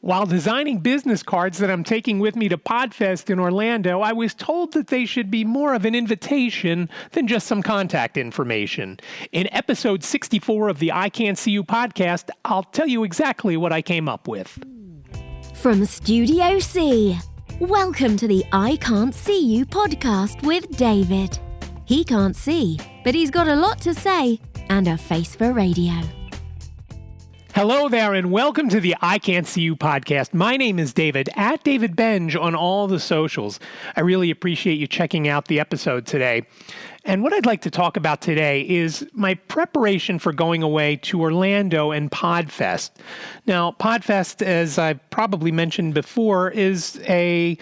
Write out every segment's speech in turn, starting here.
While designing business cards that I'm taking with me to Podfest in Orlando, I was told that they should be more of an invitation than just some contact information. In episode 64 of the I Can't See You podcast, I'll tell you exactly what I came up with. From Studio C, welcome to the I Can't See You podcast with David. He can't see, but he's got a lot to say and a face for radio. Hello there, and welcome to the I Can't See You podcast. My name is David, at David Benge on all the socials. I really appreciate you checking out the episode today. And what I'd like to talk about today is my preparation for going away to Orlando and Podfest. Now, Podfest, as I've probably mentioned before, is a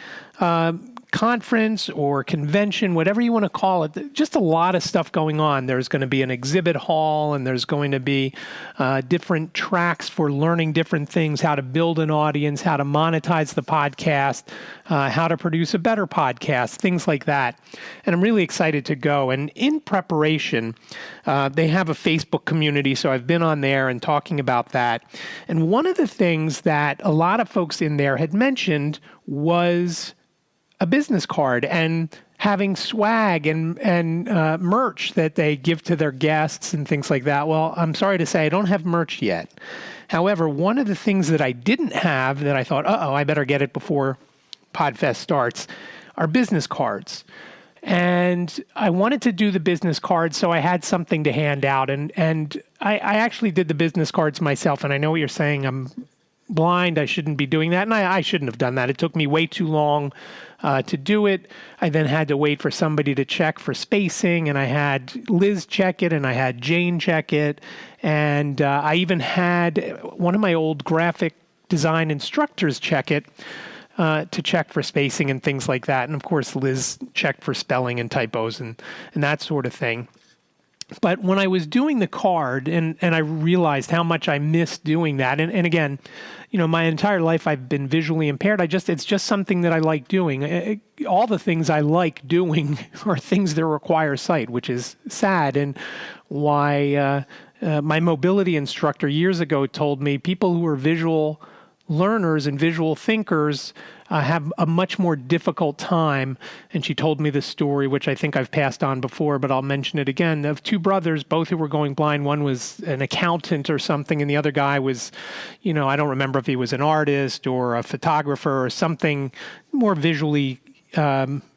conference or convention, whatever you want to call it, just a lot of stuff going on. There's going to be an exhibit hall, and there's going to be different tracks for learning different things, how to build an audience, how to monetize the podcast, how to produce a better podcast, things like that. And I'm really excited to go. And in preparation, they have a Facebook community, so I've been on there and talking about that. And one of the things that a lot of folks in there had mentioned was a business card and having swag and merch that they give to their guests and things like that. Well, I'm sorry to say I don't have merch yet. However, one of the things that I didn't have that I thought, I better get it before Podfest starts, are business cards. And I wanted to do the business cards, so I had something to hand out. And I actually did the business cards myself. And I know what you're saying. I'm blind. I shouldn't be doing that. And I shouldn't have done that. It took me way too long to do it. I then had to wait for somebody to check for spacing, and I had Liz check it, and I had Jane check it. And I even had one of my old graphic design instructors check it to check for spacing and things like that. And of course, Liz checked for spelling and typos and that sort of thing. But when I was doing the card, and I realized how much I missed doing that, and again, you know, my entire life I've been visually impaired. It's just something that I like doing. All the things I like doing are things that require sight, which is sad, and why my mobility instructor years ago told me people who are visual learners and visual thinkers have a much more difficult time. And she told me this story, which I think I've passed on before, but I'll mention it again, of two brothers, both who were going blind. One was an accountant or something, and the other guy was, you know, I don't remember if he was an artist or a photographer or something more visually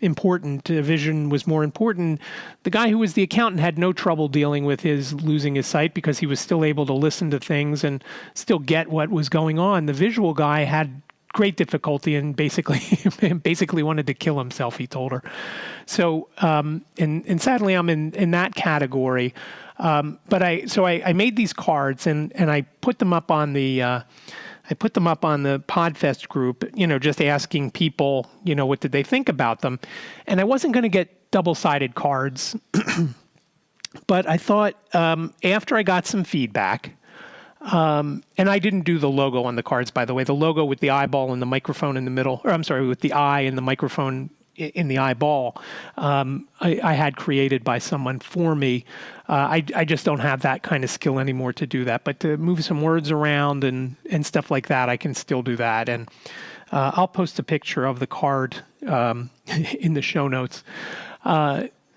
important. Vision was more important. The guy who was the accountant had no trouble dealing with his losing his sight because he was still able to listen to things and still get what was going on. The visual guy had great difficulty and basically wanted to kill himself, he told her. So, and sadly, I'm in that category. But I made these cards and I put them up on the Podfest group, you know, just asking people, you know, what did they think about them. And I wasn't going to get double-sided cards, but I thought after I got some feedback, and I didn't do the logo on the cards, by the way, the logo with the eyeball and the microphone in the middle, or I'm sorry, with the eye and the microphone in the eyeball, I had created by someone for me. I just don't have that kind of skill anymore to do that. But to move some words around and stuff like that, I can still do that. And I'll post a picture of the card in the show notes.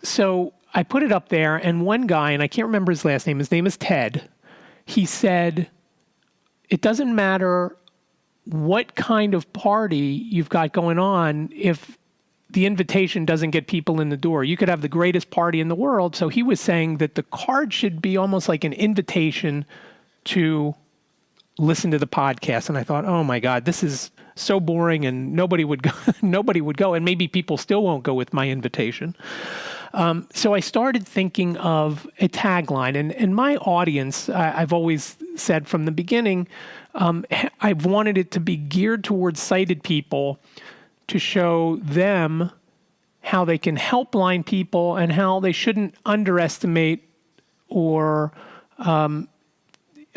So I put it up there, and one guy, and I can't remember his last name, his name is Ted, he said, it doesn't matter what kind of party you've got going on if the invitation doesn't get people in the door. You could have the greatest party in the world. So he was saying that the card should be almost like an invitation to listen to the podcast. And I thought, oh my God, this is so boring, and nobody would go. Nobody would go, and maybe people still won't go with my invitation. So I started thinking of a tagline, and my audience, I've always said from the beginning, I've wanted it to be geared towards sighted people, to show them how they can help blind people and how they shouldn't underestimate or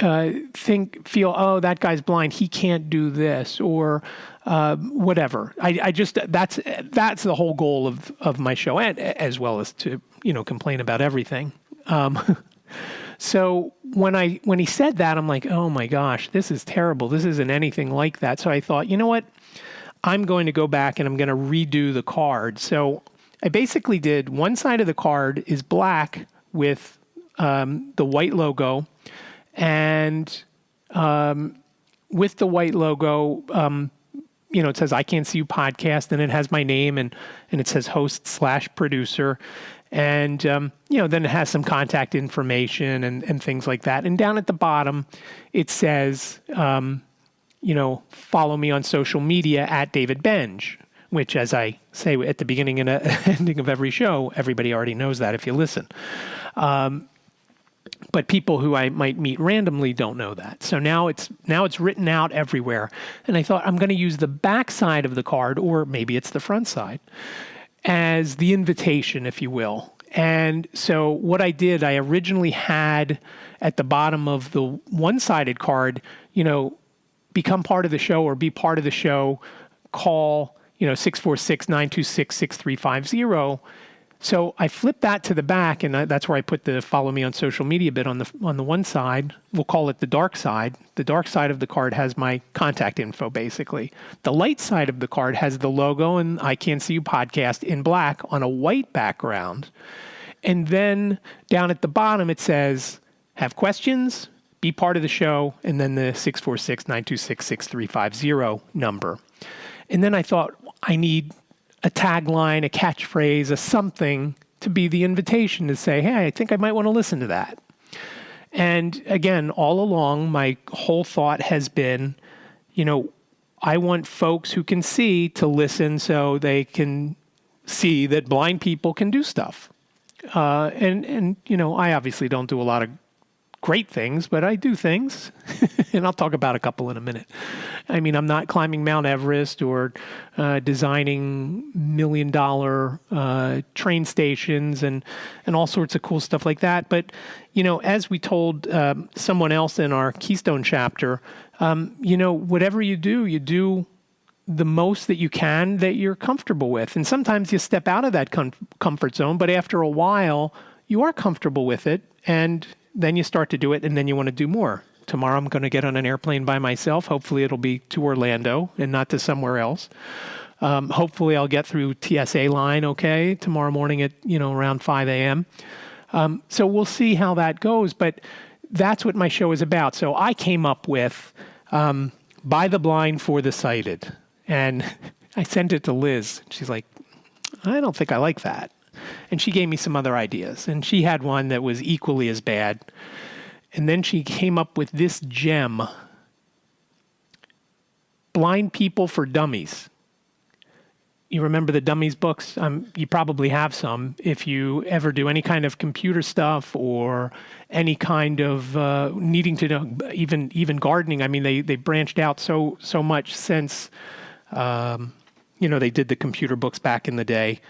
feel, oh, that guy's blind, he can't do this, or whatever. I just that's the whole goal of my show, and as well as to complain about everything. So when he said that, I'm like, oh my gosh, this is terrible. This isn't anything like that. So I thought, you know what? I'm going to go back and I'm going to redo the card. So I basically did one side of the card is black with the white logo, and with the white logo, it says I Can't See You Podcast, and it has my name, and it says host/producer. And, then it has some contact information and things like that. And down at the bottom, it says, follow me on social media at David Benge, which, as I say at the beginning and ending of every show, everybody already knows that if you listen. But people who I might meet randomly don't know that. So now it's written out everywhere. And I thought I'm going to use the back side of the card, or maybe it's the front side, as the invitation, if you will. And so what I did, I originally had at the bottom of the one-sided card, become part of the show or be part of the show, call, 646-926-6350. So I flipped that to the back, and that's where I put the follow me on social media bit on the one side. We'll call it the dark side. The dark side of the card has my contact info, basically. The light side of the card has the logo and I Can't See You Podcast in black on a white background. And then down at the bottom, it says, have questions, be part of the show, and then the 646-926-6350 number. And then I thought, I need a tagline, a catchphrase, a something to be the invitation to say, hey, I think I might want to listen to that. And again, all along, my whole thought has been, I want folks who can see to listen so they can see that blind people can do stuff. And I obviously don't do a lot of great things, but I do things, and I'll talk about a couple in a minute. I mean, I'm not climbing Mount Everest or designing $1 million train stations and all sorts of cool stuff like that. But, as we told someone else in our Keystone chapter, whatever you do the most that you can that you're comfortable with. And sometimes you step out of that comfort zone, but after a while, you are comfortable with it, and then you start to do it, and then you want to do more. Tomorrow I'm going to get on an airplane by myself. Hopefully it'll be to Orlando and not to somewhere else. Hopefully I'll get through TSA line okay tomorrow morning at, around 5 a.m. So we'll see how that goes, but that's what my show is about. So I came up with By the Blind for the Sighted. And I sent it to Liz. She's like, I don't think I like that. And she gave me some other ideas. And she had one that was equally as bad. And then she came up with this gem. Blind People for Dummies. You remember the Dummies books? You probably have some. If you ever do any kind of computer stuff or any kind of needing to know, even gardening. I mean, they branched out so much since, they did the computer books back in the day.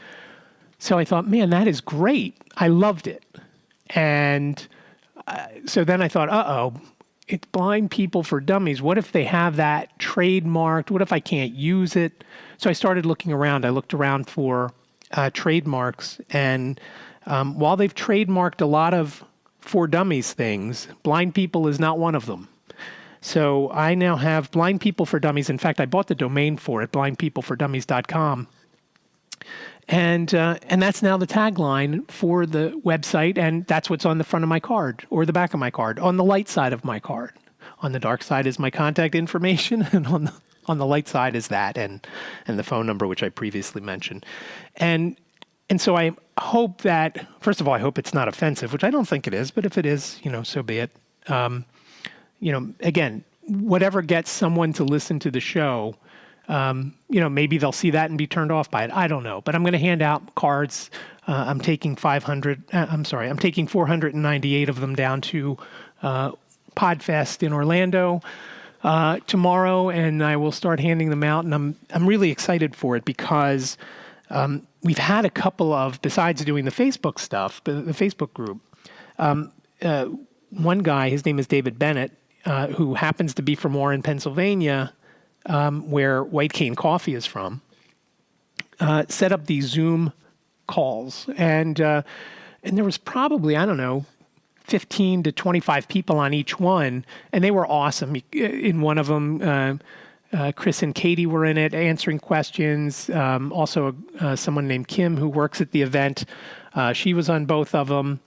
So I thought, man, that is great. I loved it. And so then I thought, it's Blind People for Dummies. What if they have that trademarked? What if I can't use it? So I started looking around. I looked around for trademarks. And while they've trademarked a lot of For Dummies things, Blind People is not one of them. So I now have Blind People for Dummies. In fact, I bought the domain for it, blindpeopleForDummies.com. And that's now the tagline for the website, and that's what's on the front of my card or the back of my card, on the light side of my card. On the dark side is my contact information, and on the light side is that and the phone number, which I previously mentioned. And so I hope that, first of all, I hope it's not offensive, which I don't think it is, but if it is, so be it. Again, whatever gets someone to listen to the show, maybe they'll see that and be turned off by it. I don't know, but I'm going to hand out cards. I'm taking 498 of them down to Podfest in Orlando tomorrow, and I will start handing them out. And I'm really excited for it because we've had a couple of, besides doing the Facebook stuff, the Facebook group. One guy, his name is David Bennett, who happens to be from Warren, Pennsylvania, where White Cane Coffee is from, set up these Zoom calls. And there was probably, 15 to 25 people on each one, and they were awesome. In one of them, Chris and Katie were in it answering questions. Also, someone named Kim who works at the event, she was on both of them.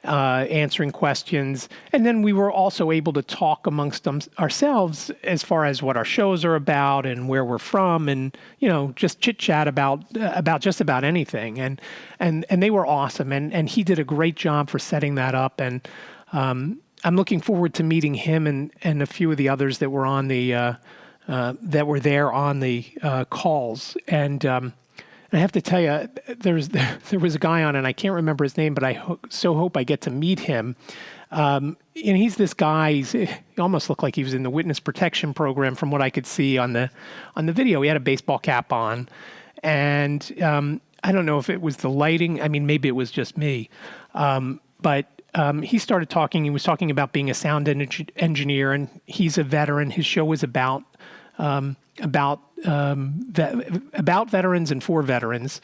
Answering questions. And then we were also able to talk amongst ourselves as far as what our shows are about and where we're from, and, just chit chat about just about anything. And they were awesome. And he did a great job for setting that up. And I'm looking forward to meeting him and a few of the others that were on the, that were there on the calls. And I have to tell you, there was a guy on, and I can't remember his name, but I so hope I get to meet him. And he's this guy. He almost looked like he was in the witness protection program, from what I could see on the video. He had a baseball cap on, and I don't know if it was the lighting. I mean, maybe it was just me, but he started talking. He was talking about being a sound engineer, and he's a veteran. His show was about veterans and for veterans,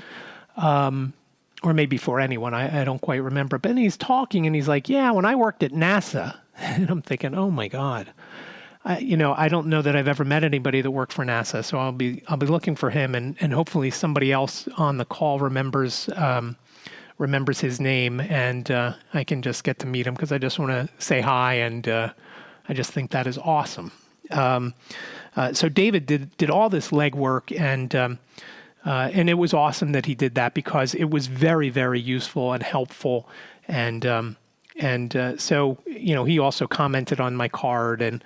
or maybe for anyone. I don't quite remember. But then he's talking and he's like, yeah, when I worked at NASA, and I'm thinking, oh my God, I don't know that I've ever met anybody that worked for NASA. So I'll be looking for him, and hopefully somebody else on the call remembers his name, and I can just get to meet him, because I just want to say hi, and I just think that is awesome. So David did all this legwork, and it was awesome that he did that, because it was very, very useful and helpful. And so he also commented on my card, and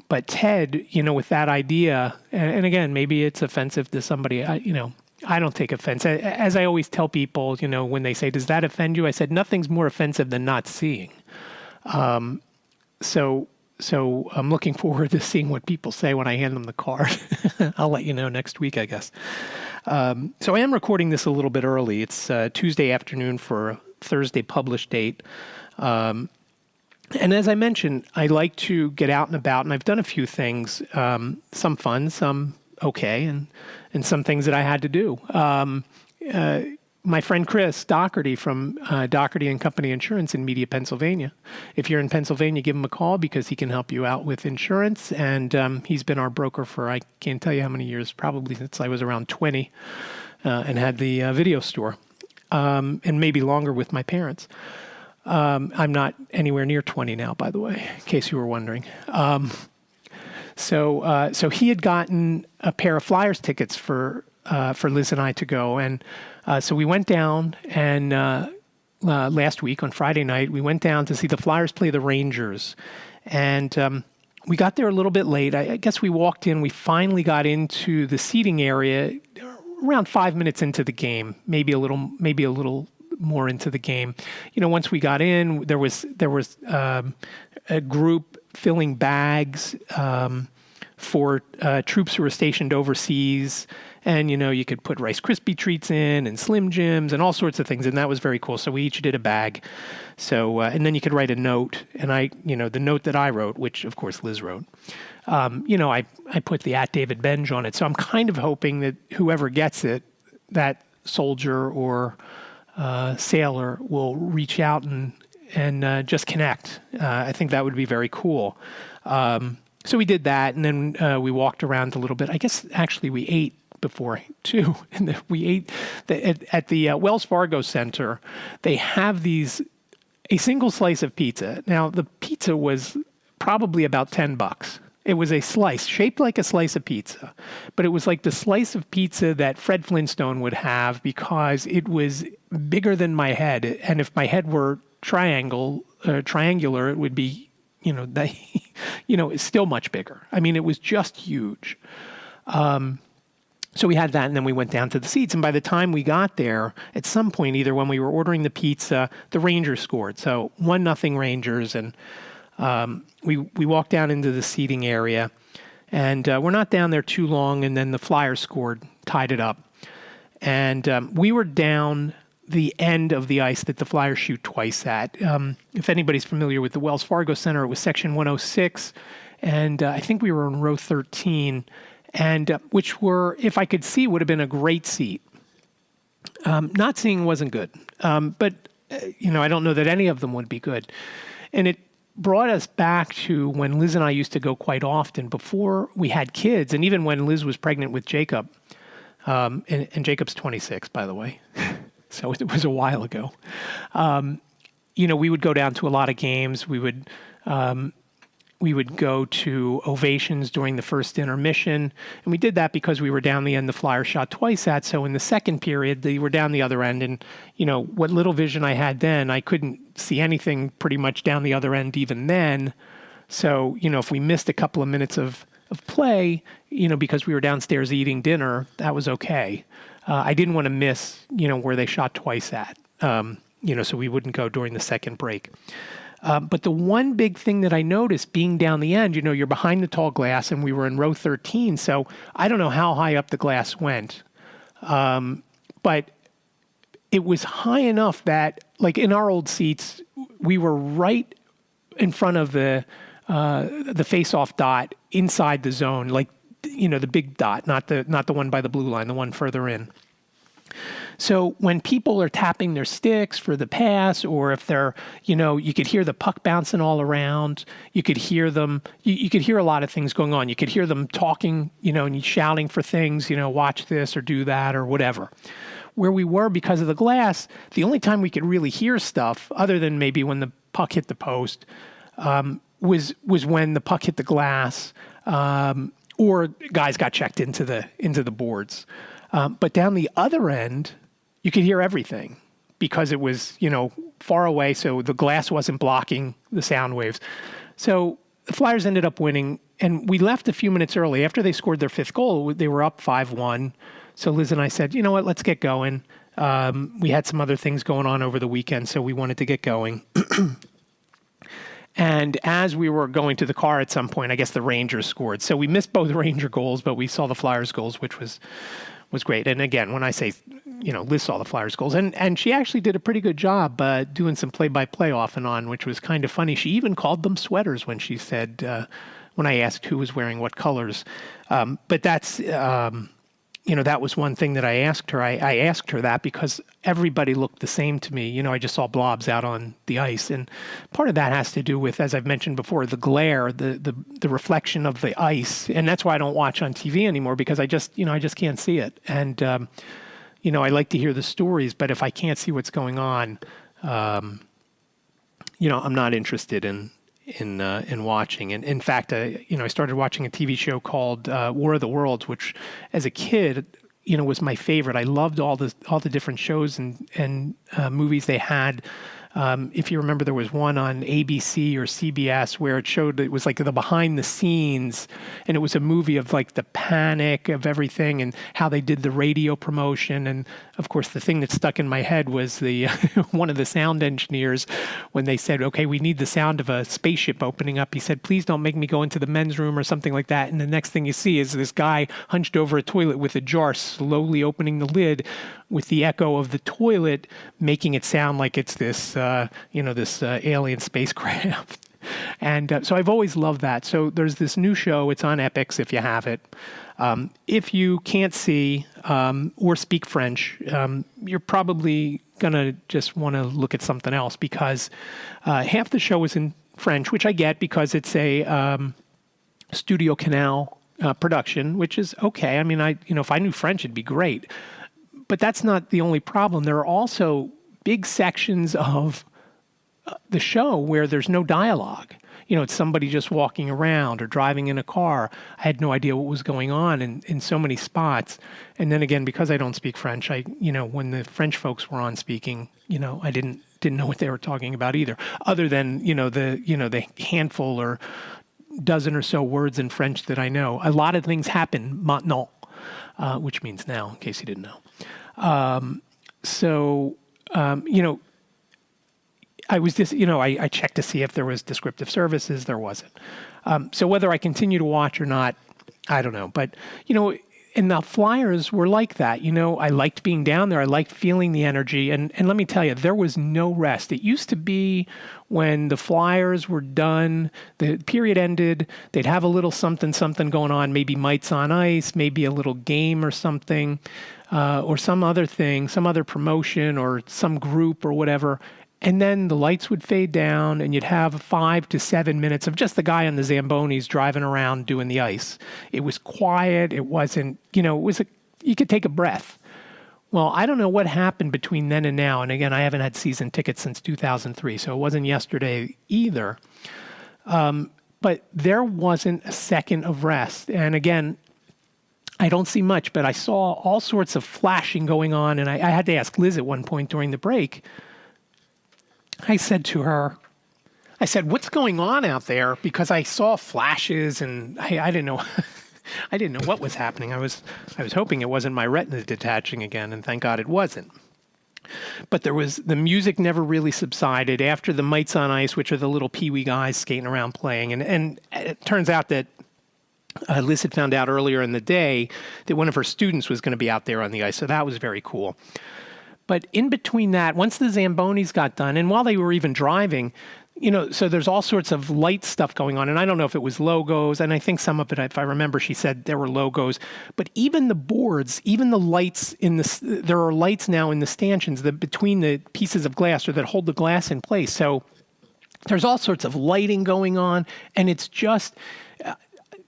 but Ted, with that idea, and again, maybe it's offensive to somebody. I don't take offense. As I always tell people, when they say, "Does that offend you?" I said, "Nothing's more offensive than not seeing." So I'm looking forward to seeing what people say when I hand them the card. I'll let you know next week, I guess. So I am recording this a little bit early. It's Tuesday afternoon for a Thursday published date. And as I mentioned, I like to get out and about, and I've done a few things, some fun, some okay, and some things that I had to do. My friend Chris Doherty from Doherty and Company Insurance in Media, Pennsylvania. If you're in Pennsylvania, give him a call, because he can help you out with insurance. And he's been our broker for, I can't tell you how many years, probably since I was around 20 and had the video store, and maybe longer with my parents. I'm not anywhere near 20 now, by the way, in case you were wondering. So he had gotten a pair of Flyers tickets for Liz and I to go. And so we went down, and last week on Friday night, we went down to see the Flyers play the Rangers. And we got there a little bit late. I guess we walked in. We finally got into the seating area around 5 minutes into the game, maybe a little more into the game. Once we got in, there was a group filling bags for troops who were stationed overseas. And, you could put Rice Krispie treats in and Slim Jims and all sorts of things. And that was very cool. So we each did a bag. So, and then you could write a note. And the note that I wrote, which of course Liz wrote, I put the @DavidBenge on it. So I'm kind of hoping that whoever gets it, that soldier or sailor, will reach out and just connect. I think that would be very cool. So we did that. And then we walked around a little bit. I guess actually we ate before too. And we ate at the Wells Fargo Center. They have a single slice of pizza. Now the pizza was probably about $10. It was a slice shaped like a slice of pizza, but it was like the slice of pizza that Fred Flintstone would have, because it was bigger than my head. And if my head were triangular, it would be, it's still much bigger. I mean, it was just huge. So we had that, and then we went down to the seats. And by the time we got there, at some point, either when we were ordering the pizza, the Rangers scored. So 1-0 Rangers, and we walked down into the seating area, and we're not down there too long. And then the Flyers scored, tied it up, and we were down the end of the ice that the Flyers shoot twice at. If anybody's familiar with the Wells Fargo Center, it was section 106, and I think we were in row 13. And which were, if I could see, would have been a great seat. Not seeing wasn't good. But I don't know that any of them would be good. And it brought us back to when Liz and I used to go quite often before we had kids, and even when Liz was pregnant with Jacob. And Jacob's 26, by the way, so it was a while ago. We would go down to a lot of games. We would go to ovations during the first intermission, and we did that because we were down the end the Flyers shot twice at. So in the second period, they were down the other end, and what little vision I had then, I couldn't see anything pretty much down the other end even then. So if we missed a couple of minutes of play, because we were downstairs eating dinner, that was okay. I didn't want to miss, where they shot twice at, so we wouldn't go during the second break. But the one big thing that I noticed being down the end, you're behind the tall glass, and we were in row 13, so I don't know how high up the glass went. But it was high enough that, like in our old seats, we were right in front of the face-off dot inside the zone, like, the big dot, not the one by the blue line, the one further in. So when people are tapping their sticks for the pass, or if they're, you could hear the puck bouncing all around, you could hear them, you could hear a lot of things going on. You could hear them talking, and shouting for things, watch this or do that or whatever. Where we were, because of the glass, the only time we could really hear stuff, other than maybe when the puck hit the post, was when the puck hit the glass, or guys got checked into the boards. But down the other end, you could hear everything because it was, far away, so the glass wasn't blocking the sound waves. So the Flyers ended up winning, and we left a few minutes early. After they scored their fifth goal, they were up 5-1. So Liz and I said, you know what, let's get going. We had some other things going on over the weekend, so we wanted to get going. And as we were going to the car at some point, I guess the Rangers scored. So we missed both Ranger goals, but we saw the Flyers goals, which was great. And again, when I say, Liz saw the Flyers goals, and she actually did a pretty good job doing some play-by-play off and on, which was kind of funny. She even called them sweaters when she said, when I asked who was wearing what colors. But that's, that was one thing that I asked her. I asked her that because everybody looked the same to me. I just saw blobs out on the ice. And part of that has to do with, as I've mentioned before, the glare, the reflection of the ice. And that's why I don't watch on TV anymore, because I just can't see it. And, I like to hear the stories, but if I can't see what's going on, I'm not interested in watching. And in fact, I started watching a TV show called War of the Worlds, which as a kid, was my favorite. I loved all the different shows and movies they had. If you remember, there was one on ABC or CBS where it was like the behind the scenes, and it was a movie of like the panic of everything and how they did the radio promotion. And of course, the thing that stuck in my head was the one of the sound engineers, when they said, okay, we need the sound of a spaceship opening up. He said, please don't make me go into the men's room or something like that. And the next thing you see is this guy hunched over a toilet with a jar, slowly opening the lid, with the echo of the toilet making it sound like it's this, this alien spacecraft. And so I've always loved that. So there's this new show. It's on Epix if you have it. If you can't see or speak French, you're probably going to just want to look at something else, because half the show is in French, which I get because it's a Studio Canal production, which is okay. I mean, if I knew French, it'd be great. But that's not the only problem. There are also big sections of the show where there's no dialogue. It's somebody just walking around or driving in a car. I had no idea what was going on in so many spots. And then again, because I don't speak French, when the French folks were on speaking, I didn't know what they were talking about either, other than, the handful or dozen or so words in French that I know. A lot of things happen maintenant, which means now, in case you didn't know. I was just, I checked to see if there was descriptive services. There wasn't. So whether I continue to watch or not, I don't know. But, and the Flyers were like that. I liked being down there. I liked feeling the energy. And let me tell you, there was no rest. It used to be when the Flyers were done, the period ended, they'd have a little something going on, maybe mites on ice, maybe a little game or something. or some other thing, some other promotion or some group or whatever. And then the lights would fade down and you'd have 5 to 7 minutes of just the guy on the Zambonis driving around doing the ice. It was quiet. It wasn't, you could take a breath. Well, I don't know what happened between then and now. And again, I haven't had season tickets since 2003, so it wasn't yesterday either. But there wasn't a second of rest. And again, I don't see much, but I saw all sorts of flashing going on. And I had to ask Liz at one point during the break. I said to her, what's going on out there? Because I saw flashes and I didn't know. I didn't know what was happening. I was hoping it wasn't my retina detaching again, and thank God it wasn't. But the music never really subsided after the Mites on Ice, which are the little peewee guys skating around playing. And it turns out that Liz had found out earlier in the day that one of her students was going to be out there on the ice, so that was very cool. But in between that, once the Zambonis got done, and while they were even driving, so there's all sorts of light stuff going on. And I don't know if it was logos, and I think some of it, if I remember, she said there were logos. But even the boards, even the lights there are lights now in the stanchions between the pieces of glass or that hold the glass in place. So there's all sorts of lighting going on, and it's just,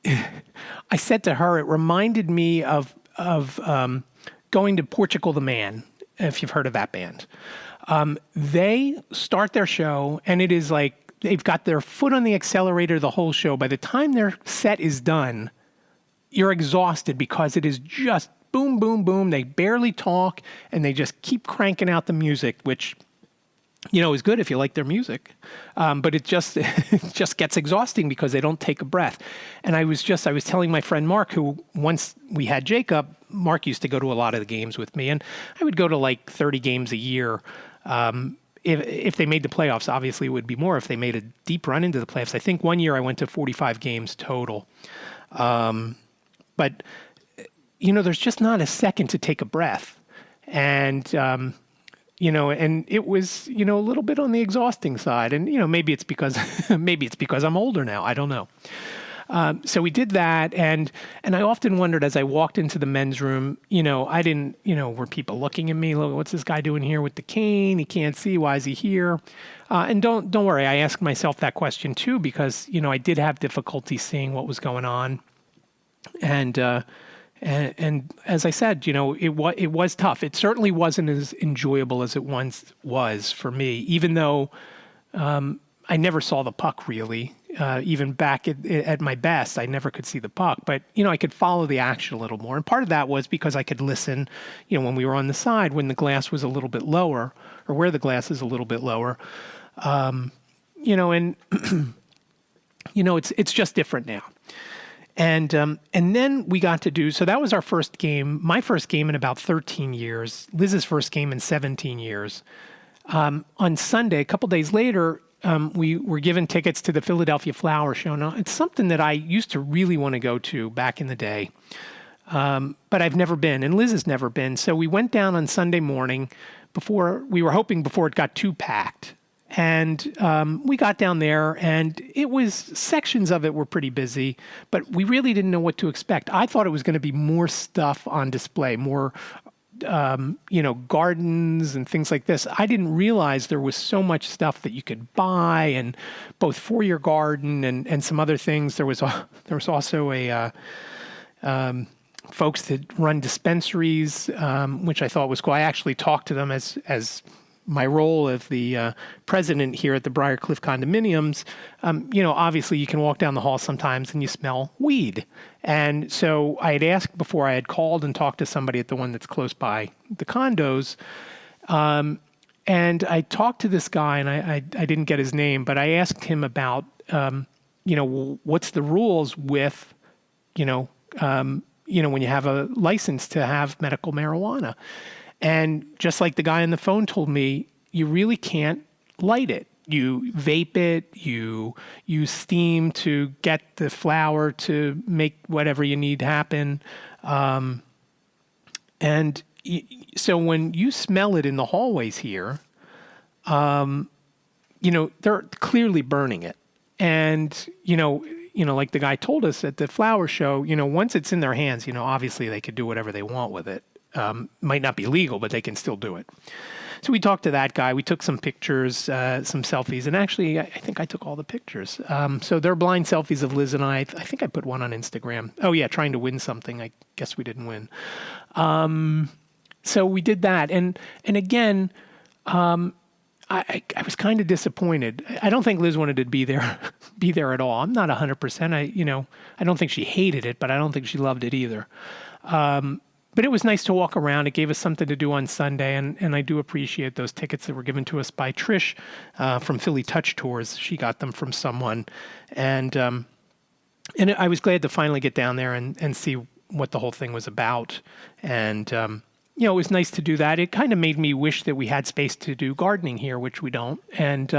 I said to her, it reminded me of going to Portugal the Man, if you've heard of that band. They start their show, and it is like they've got their foot on the accelerator the whole show. By the time their set is done, you're exhausted because it is just boom, boom, boom. They barely talk, and they just keep cranking out the music, which, is good if you like their music. But it just gets exhausting because they don't take a breath. And I was telling my friend Mark, who once we had Jacob, Mark used to go to a lot of the games with me, and I would go to like 30 games a year. If they made the playoffs, obviously it would be more if they made a deep run into the playoffs. I think one year I went to 45 games total. But, there's just not a second to take a breath. And, and it was, a little bit on the exhausting side. And, maybe it's because I'm older now. I don't know. So we did that, and I often wondered as I walked into the men's room, I didn't, were people looking at me, look, what's this guy doing here with the cane? He can't see. Why is he here? And don't worry, I asked myself that question too, because, I did have difficulty seeing what was going on. And as I said, it was tough. It certainly wasn't as enjoyable as it once was for me, even though I never saw the puck really. Even back at my best, I never could see the puck. But, I could follow the action a little more. And part of that was because I could listen, when we were on the side, when the glass was a little bit lower, or where the glass is a little bit lower. And, it's just different now. And then we got to do, so that was our first game, my first game in about 13 years, Liz's first game in 17 years. On Sunday, a couple days later, we were given tickets to the Philadelphia Flower Show. Now, it's something that I used to really want to go to back in the day, but I've never been, and Liz has never been. So we went down on Sunday morning before it got too packed. And we got down there, and sections of it were pretty busy, but we really didn't know what to expect. I thought it was going to be more stuff on display, more gardens and things like this. I didn't realize there was so much stuff that you could buy, and both for your garden and some other things. There was also a folks that run dispensaries, which I thought was cool. I actually talked to them as my role as the president here at the Briarcliff Condominiums. Obviously you can walk down the hall sometimes and you smell weed. And so I had asked before, I had called and talked to somebody at the one that's close by the condos. And I talked to this guy, and I didn't get his name, but I asked him about, what's the rules with, when you have a license to have medical marijuana. And just like the guy on the phone told me, you really can't light it. You vape it, you use steam to get the flower to make whatever you need happen. So when you smell it in the hallways here, they're clearly burning it. And, like the guy told us at the flower show, once it's in their hands, obviously they could do whatever they want with it. Might not be legal, but they can still do it. So we talked to that guy. We took some pictures, some selfies, and actually, I think I took all the pictures. So they're blind selfies of Liz and I. I think I put one on Instagram. Oh yeah, trying to win something. I guess we didn't win. So we did that, and again, I was kind of disappointed. I don't think Liz wanted to be there at all. I'm not 100%. I don't think she hated it, but I don't think she loved it either. But it was nice to walk around. It gave us something to do on Sunday, and I do appreciate those tickets that were given to us by Trish from Philly Touch Tours. She got them from someone, and I was glad to finally get down there and see what the whole thing was about. And it was nice to do that. It kind of made me wish that we had space to do gardening here, which we don't. And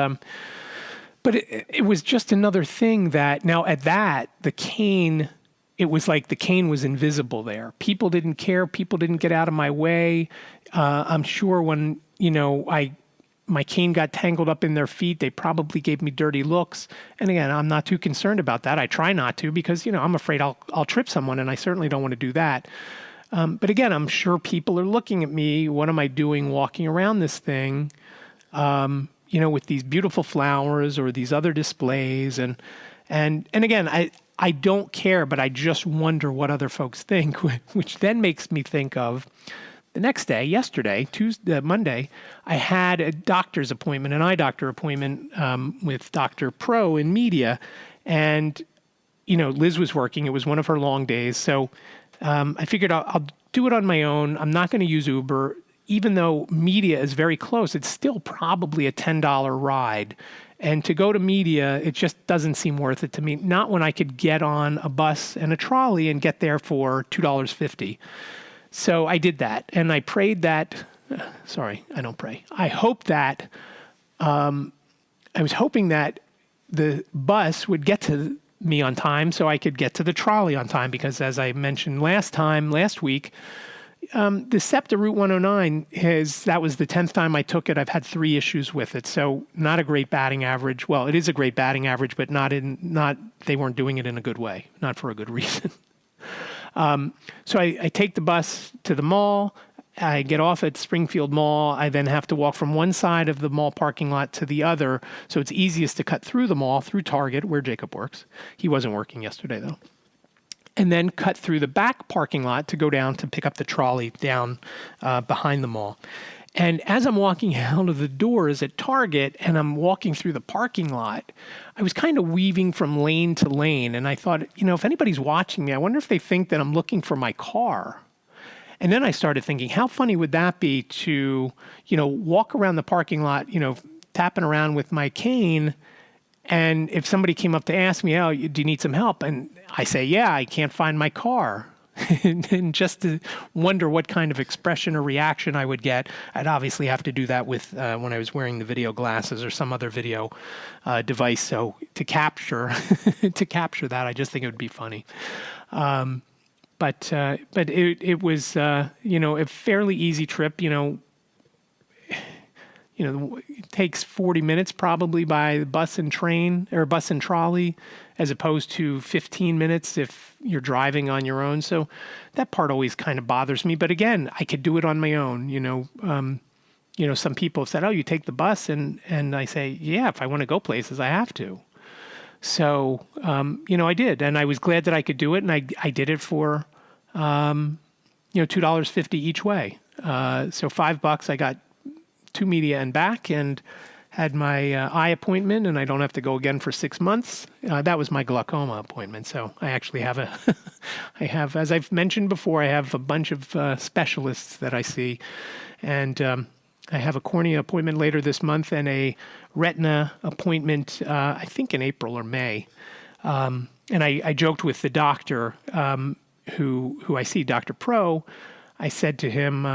but it was just another thing that now at that the cane. It was like the cane was invisible there. People didn't care. People didn't get out of my way. I'm sure when, my cane got tangled up in their feet, they probably gave me dirty looks. And again, I'm not too concerned about that. I try not to because, I'm afraid I'll trip someone, and I certainly don't want to do that. But again, I'm sure people are looking at me. What am I doing walking around this thing, with these beautiful flowers or these other displays? And again, I don't care, but I just wonder what other folks think, which then makes me think of the next day, yesterday, Monday, I had a doctor's appointment, an eye doctor appointment with Dr. Pro in media. And, Liz was working. It was one of her long days. So I figured I'll do it on my own. I'm not going to use Uber. Even though media is very close, it's still probably a $10 ride. And to go to media, it just doesn't seem worth it to me. Not when I could get on a bus and a trolley and get there for $2.50. So I did that. And I prayed that, sorry, I don't pray. I hope that, I was hoping that the bus would get to me on time so I could get to the trolley on time. Because as I mentioned last week, the SEPTA Route 109 that was the 10th time I took it. I've had 3 issues with it. So not a great batting average. Well, it is a great batting average, but they weren't doing it in a good way, not for a good reason. So I take the bus to the mall. I get off at Springfield Mall. I then have to walk from one side of the mall parking lot to the other. So it's easiest to cut through the mall, through Target, where Jacob works. He wasn't working yesterday, though. And then cut through the back parking lot to go down to pick up the trolley down behind the mall. And as I'm walking out of the doors at Target and I'm walking through the parking lot, I was kind of weaving from lane to lane. And I thought, if anybody's watching me, I wonder if they think that I'm looking for my car. And then I started thinking, how funny would that be to, walk around the parking lot, tapping around with my cane. And if somebody came up to ask me, do you need some help? And I say, yeah, I can't find my car. And just to wonder what kind of expression or reaction I would get, I'd obviously have to do that with when I was wearing the video glasses or some other video device. So to capture that, I just think it would be funny. But it was a fairly easy trip. It takes 40 minutes probably by bus and train or bus and trolley, as opposed to 15 minutes if you're driving on your own. So that part always kind of bothers me. But again, I could do it on my own. Some people have said, "Oh, you take the bus," and I say, "Yeah, if I want to go places, I have to." So I did, and I was glad that I could do it, and I did it for $2.50 each way. So $5. I got to media and back, and had my eye appointment, and I don't have to go again for 6 months. That was my glaucoma appointment. So I actually have as I've mentioned before, I have a bunch of specialists that I see, and I have a cornea appointment later this month and a retina appointment, I think in April or May. And I joked with the doctor who I see, Dr. Pro. I said to him,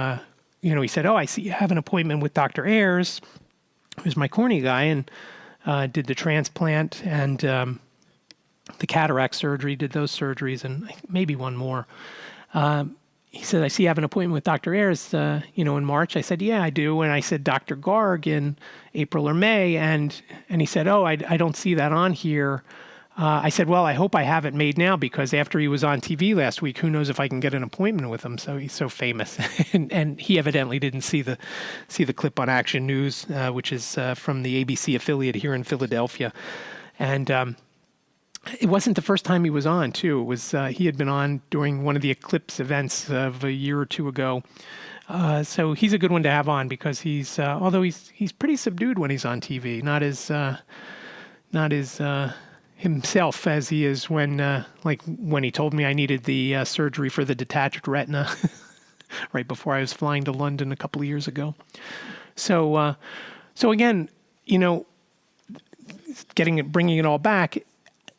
he said, "Oh, I see you have an appointment with Dr. Ayers, who's my cornea guy, and did the transplant and the cataract surgery, did those surgeries, and maybe one more." He said, "I see you have an appointment with Dr. Ayers, in March." I said, "Yeah, I do." And I said, "Dr. Garg in April or May." And he said, "Oh, I don't see that on here. I said, well, I hope I have it made now because after he was on TV last week, who knows if I can get an appointment with him. So he's so famous. and he evidently didn't see the clip on Action News, which is from the ABC affiliate here in Philadelphia. And it wasn't the first time he was on, too. It was he had been on during one of the Eclipse events of a year or two ago. So he's a good one to have on because he's although he's pretty subdued when he's on TV, not as himself as he is when he told me I needed the surgery for the detached retina right before I was flying to London a couple of years ago. So again, bringing it all back,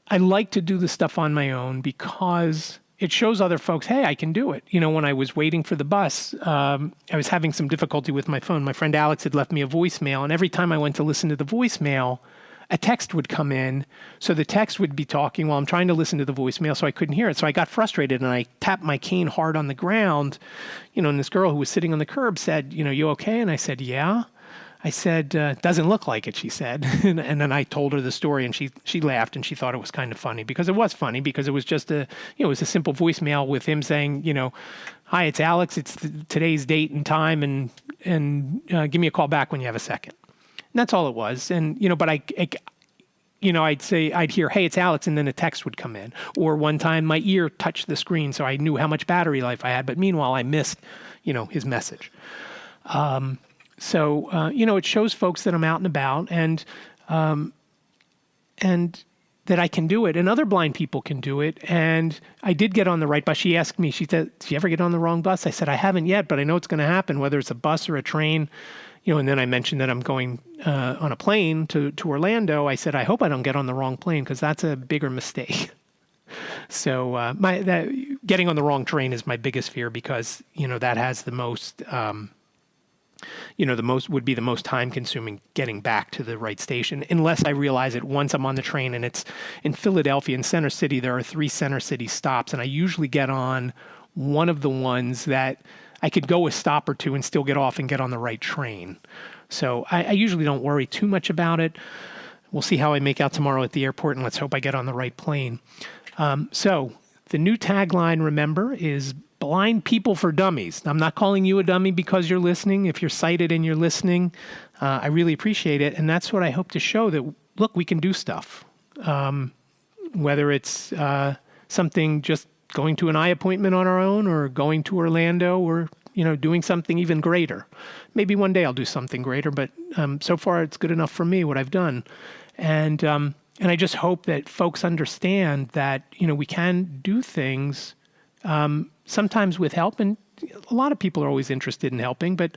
I like to do the stuff on my own because it shows other folks, hey, I can do it. When I was waiting for the bus, I was having some difficulty with my phone. My friend Alex had left me a voicemail, and every time I went to listen to the voicemail, a text would come in. So the text would be talking while I'm trying to listen to the voicemail, so I couldn't hear it. So I got frustrated, and I tapped my cane hard on the ground. And this girl who was sitting on the curb said, you okay? And I said, yeah. I said, doesn't look like it, she said. and then I told her the story, and she laughed, and she thought it was kind of funny because it was funny because it was just it was a simple voicemail with him saying, hi, it's Alex. It's today's date and time, and give me a call back when you have a second. And that's all it was. And, but I'd hear, hey, it's Alex. And then a text would come in. Or one time my ear touched the screen, so I knew how much battery life I had. But meanwhile, I missed, his message. So it shows folks that I'm out and about and that I can do it. And other blind people can do it. And I did get on the right bus. She asked me, she said, did you ever get on the wrong bus? I said, I haven't yet, but I know it's going to happen, whether it's a bus or a train. And then I mentioned that I'm going on a plane to Orlando. I said, I hope I don't get on the wrong plane because that's a bigger mistake. So getting on the wrong train is my biggest fear because, that has the most, would be the most time consuming getting back to the right station, unless I realize it once I'm on the train. And it's in Philadelphia, in Center City, there are 3 Center City stops. And I usually get on one of the ones that I could go a stop or two and still get off and get on the right train. So I usually don't worry too much about it. We'll see how I make out tomorrow at the airport, and let's hope I get on the right plane. So the new tagline, remember, is Blind People for Dummies. I'm not calling you a dummy because you're listening. If you're sighted and you're listening, I really appreciate it. And that's what I hope to show, that, look, we can do stuff. Whether it's something just going to an eye appointment on our own or going to Orlando or, doing something even greater. Maybe one day I'll do something greater, but so far it's good enough for me, what I've done. And I just hope that folks understand that, we can do things sometimes with help. And a lot of people are always interested in helping, but,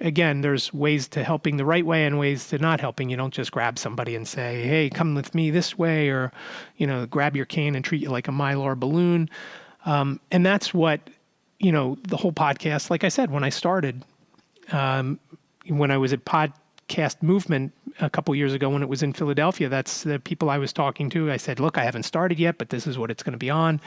again, there's ways to helping the right way and ways to not helping. You don't just grab somebody and say, hey, come with me this way, or, grab your cane and treat you like a Mylar balloon. And that's what, the whole podcast, like I said, when I started, when I was at Podcast Movement a couple years ago when it was in Philadelphia, that's the people I was talking to. I said, look, I haven't started yet, but this is what it's going to be on.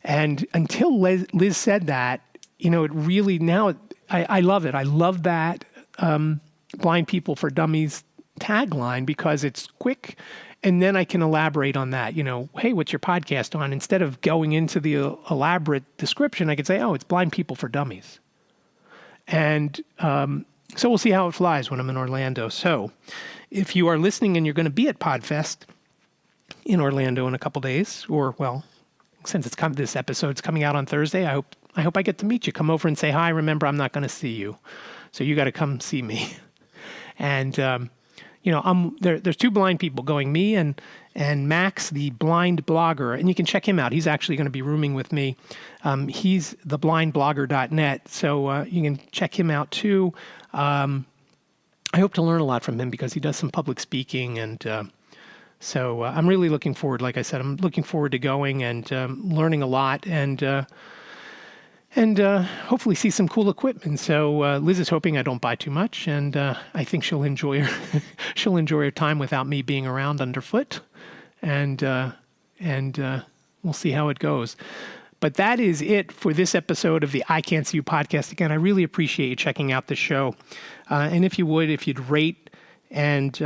And until Liz said that, it really, now I love it. I love that Blind People for Dummies tagline because it's quick. And then I can elaborate on that. Hey, what's your podcast on? Instead of going into the elaborate description, I could say, oh, it's Blind People for Dummies. And so we'll see how it flies when I'm in Orlando. So if you are listening and you're going to be at Podfest in Orlando in a couple days, or, well, since this episode's coming out on Thursday, I hope I get to meet you. Come over and say hi. Remember, I'm not going to see you, so you got to come see me. And there's 2 blind people going, me and Max, the blind blogger, and you can check him out. He's actually going to be rooming with me. He's theblindblogger.net, so you can check him out too. I hope to learn a lot from him because he does some public speaking, and so I'm really looking forward. Like I said, I'm looking forward to going and learning a lot and hopefully see some cool equipment. So Liz is hoping I don't buy too much, and I think she'll enjoy her time without me being around underfoot, and we'll see how it goes. But that is it for this episode of the I Can't See You podcast. Again, I really appreciate you checking out the show, and if you'd rate and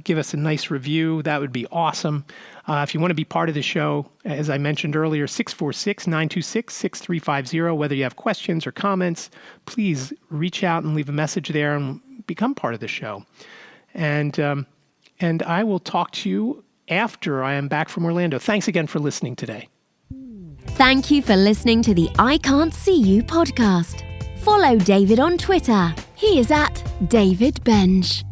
give us a nice review. That would be awesome. If you want to be part of the show, as I mentioned earlier, 646-926-6350. Whether you have questions or comments, please reach out and leave a message there and become part of the show. And I will talk to you after I am back from Orlando. Thanks again for listening today. Thank you for listening to the I Can't See You podcast. Follow David on Twitter. He is at David Benj.